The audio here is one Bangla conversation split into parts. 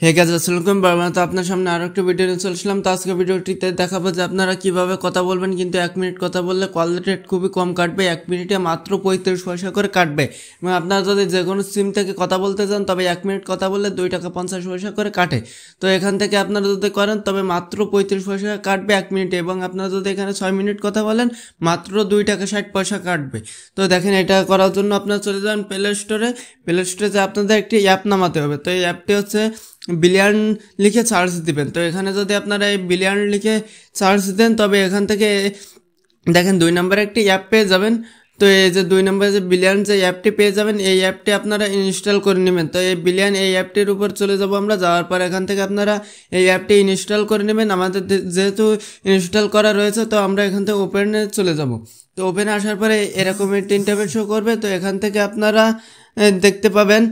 হে গাইস, আসসালামু আলাইকুম। তো আপনার সামনে আরো একটা ভিডিও নিয়ে চলেছিলাম। তো আজকে ভিডিওটিতে দেখাবো যে আপনারা কিভাবে কথা বলবেন, কিন্তু 1 মিনিট কথা বললে কল রেট খুবই কম কাটবে। 1 মিনিটে মাত্র 35 পয়সা করে কাটবে। এবং আপনারা যদি যে কোনো সিম থেকে কথা বলতে চান তবে 1 মিনিট কথা বললে 2 টাকা 50 পয়সা করে কাটে। তো এখান থেকে আপনারা যদি করেন তবে মাত্র 35 পয়সা কাটবে 1 মিনিটে। এবং আপনারা যদি এখানে 6 মিনিট কথা বলেন মাত্র 2 টাকা 60 পয়সা কাটবে। তো দেখেন, এটা করার জন্য আপনারা চলে যান প্লে স্টোরে। প্লে স্টোরে যে আপনাদের একটি অ্যাপ নামাতে হবে। তো এই অ্যাপটি হচ্ছে বিলিয়ন লিখে সার্চ দিবেন। তো এখানে যদি আপনারা এই বিলিয়ন লিখে সার্চ দেন তবে এখান থেকে দেখেন 2 নম্বরে একটি অ্যাপ পেয়ে যাবেন। তো এই যে 2 নম্বরে যে বিলিয়ন যে অ্যাপটি পেয়ে যাবেন, এই অ্যাপটি আপনারা ইনস্টল করে নেবেন। তো এই বিলিয়ন এই অ্যাপটির উপর চলে যাব আমরা। যাওয়ার পর এখান থেকে আপনারা এই অ্যাপটি ইনস্টল করে নেবেন। আমাদের যেহেতু ইনস্টল করা রয়েছে তো আমরা এখান থেকে ওপেনে চলে যাব। তো ওপেনে আসার পরে এরকম একটি ইন্টারফেস শো করবে। তো এখান থেকে আপনারা দেখতে পাবেন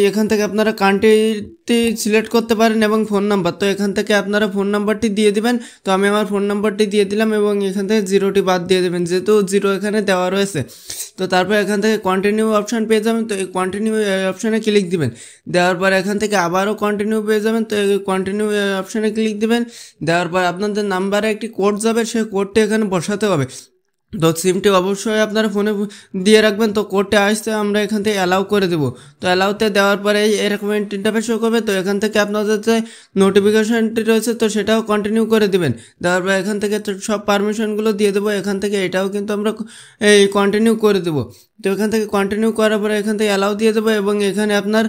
এখান থেকে আপনারা কান্ট্রিটি সিলেক্ট করতে পারেন এবং ফোন নাম্বার। তো এখান থেকে আপনারা ফোন নাম্বারটি দিয়ে দিবেন। তো আমি আমার ফোন নাম্বারটি দিয়ে দিলাম এবং এখান থেকে 0টি বাদ দিয়ে দেবেন, যেহেতু 0 এখানে দেওয়া রয়েছে। তো তারপর এখান থেকে কন্টিনিউ অপশান পেয়ে যাবেন। তো এই কন্টিনিউ অপশানে ক্লিক দিবেন। দেওয়ার পর এখান থেকে আবারও কন্টিনিউ পেয়ে যাবেন। তো এই কন্টিনিউ অপশানে ক্লিক দিবেন। দেওয়ার পর আপনাদের নাম্বারে একটি কোড যাবে, সেই কোডটি এখানে বসাতে হবে। তো সিমটি অবশ্যই আপনারা ফোনে দিয়ে রাখবেন। তো কোডটা আসতে আমরা এখান থেকে অ্যালাউ করে দেবো। তো অ্যালাউতে দেওয়ার পরে এরকম ইন্টারফেস শো করবে। তো এখান থেকে আপনাদের যে নোটিফিকেশনটি রয়েছে তো সেটাও কন্টিনিউ করে দিবেন। দেওয়ার পর এখান থেকে সব পারমিশনগুলো দিয়ে দেবো। এখান থেকে এটাও কিন্তু আমরা এই কন্টিনিউ করে দেবো। তো এখান থেকে কন্টিনিউ করার পরে এখান থেকে অ্যালাউ দিয়ে দেবো এবং এখানে আপনার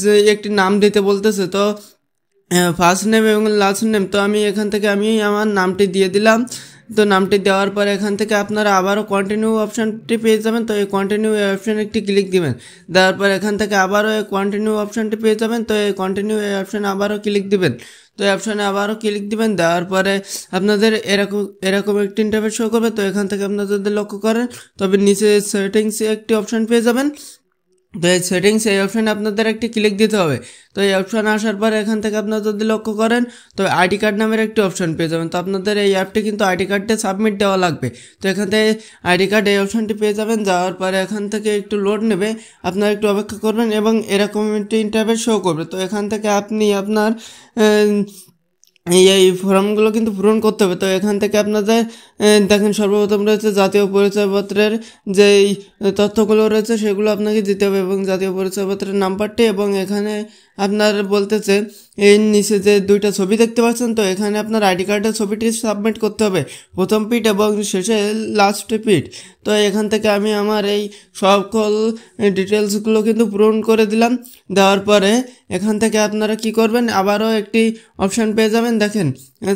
যে একটি নাম দিতে বলতেছে। তো ফার্স্ট নেম এবং লাস্ট নেম। তো আমি এখান থেকে আমার নামটি দিয়ে দিলাম। তো নামটি দেওয়ার পর এখান থেকে আপনারা আবারও কন্টিনিউ অপশানটি পেয়ে যাবেন। তো এই কন্টিনিউ অপশানে একটি ক্লিক দিবেন। দেওয়ার পর এখান থেকে আবারও এই কন্টিনিউ অপশানটি পেয়ে যাবেন। তো এই কন্টিনিউ অপশানে আবারও ক্লিক দিবেন। তো এই অপশানে আবারও ক্লিক দিবেন। দেওয়ার পরে আপনাদের এরকম একটি ইন্টারফেস শো করবে। তো এখান থেকে আপনারা যদি লক্ষ্য করেন তবে নিচে সেটিংসে একটি অপশান পেয়ে যাবেন। তো এই সেটিংস এই অপশানে আপনাদের একটি ক্লিক দিতে হবে। তো এই অপশানে আসার পর এখান থেকে আপনারা যদি লক্ষ্য করেন তো আইডি কার্ড নামের একটি অপশান পেয়ে যাবেন। তো আপনাদের এই অ্যাপটি কিন্তু আইডি কার্ডে সাবমিট দেওয়া লাগবে। তো এখান থেকে আইডি কার্ড এই অপশানটি পেয়ে যাবেন। যাওয়ার পরে এখান থেকে একটু লোড নেবে, আপনারা একটু অপেক্ষা করবেন এবং এরকম একটি ইন্টারফেস শো করবে। তো এখান থেকে আপনি আপনার এই ফর্মগুলো কিন্তু পূরণ করতে হবে। তো এখান থেকে আপনাদের দেখেন সর্বপ্রথম রয়েছে জাতীয় পরিচয়পত্রের যেই তথ্যগুলো রয়েছে সেগুলো আপনাকে দিতে হবে এবং জাতীয় পরিচয়পত্রের নাম্বারটি, এবং এখানে আপনার বলতেছে এই নিচে যে 2টা ছবি দেখতে পাচ্ছেন তো এখানে আপনার আইডি কার্ডের ছবিটি সাবমিট করতে হবে, প্রথম পিট এবং শেষে লাস্ট পিট। তো এখান থেকে আমি আমার এই সকল ডিটেলসগুলো কিন্তু পূরণ করে দিলাম। দেওয়ার পরে এখান থেকে আপনারা কি করবেন, আবারও একটি অপশান পেয়ে যাবেন। দেখেন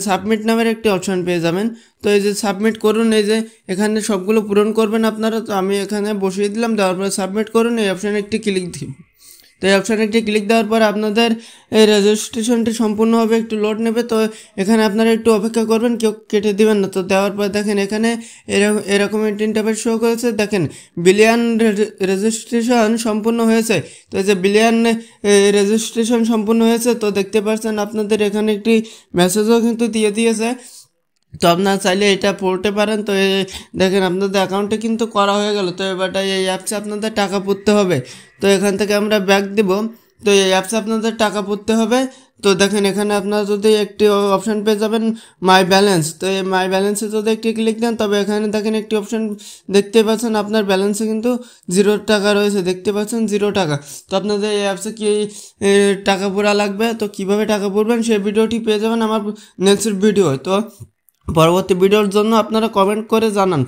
সাবমিট নামের একটি অপশান পেয়ে যাবেন। তো এই যে সাবমিট করুন, এই যে এখানে সবগুলো পূরণ করবেন আপনারা। তো আমি এখানে বসিয়ে দিলাম। দেওয়ার পরে সাবমিট করুন, এই অপশানে একটি ক্লিক দিন। তো এই অপশানে একটি ক্লিক দেওয়ার পর আপনাদের এই রেজিস্ট্রেশনটি সম্পূর্ণভাবে একটু লোড নেবে। তো এখানে আপনারা একটু অপেক্ষা করবেন, কেউ কেটে দিবেন না। তো দেওয়ার পর দেখেন এখানে এরকম একটি ইন্টারফেস শো করেছে। দেখেন বিলিয়ন রেজিস্ট্রেশন সম্পূর্ণ হয়েছে। তো এই যে বিলিয়ন রেজিস্ট্রেশন সম্পূর্ণ হয়েছে তো দেখতে পাচ্ছেন আপনাদের এখানে একটি মেসেজও কিন্তু দিয়ে দিয়েছে। তো আপনারা চাইলে এটা পড়তে পারেন। তো দেখেন আপনাদের অ্যাকাউন্টে কিন্তু করা হয়ে গেল। তো এবার এই অ্যাপসে আপনাদের টাকা পড়তে হবে। তো এখান থেকে আমরা ব্যাক দেব। তো এই অ্যাপসে আপনাদের টাকা পড়তে হবে। তো দেখেন এখানে আপনারা যদি একটি অপশান পেয়ে যাবেন মাই ব্যালেন্স। তো এই মাই ব্যালেন্সে যদি একটি ক্লিক দেন তবে এখানে দেখেন একটি অপশান দেখতে পাচ্ছেন আপনার ব্যালেন্সে কিন্তু 0 টাকা রয়েছে, দেখতে পাচ্ছেন 0 টাকা। তো আপনাদের এই অ্যাপসে কি টাকা পড়া লাগবে, তো কিভাবে টাকা পড়বেন সেই ভিডিওটি পেয়ে যাবেন আমার নেক্সট ভিডিও। তো পরবর্তী ভিডিওর জন্য আপনারা কমেন্ট করে জানান।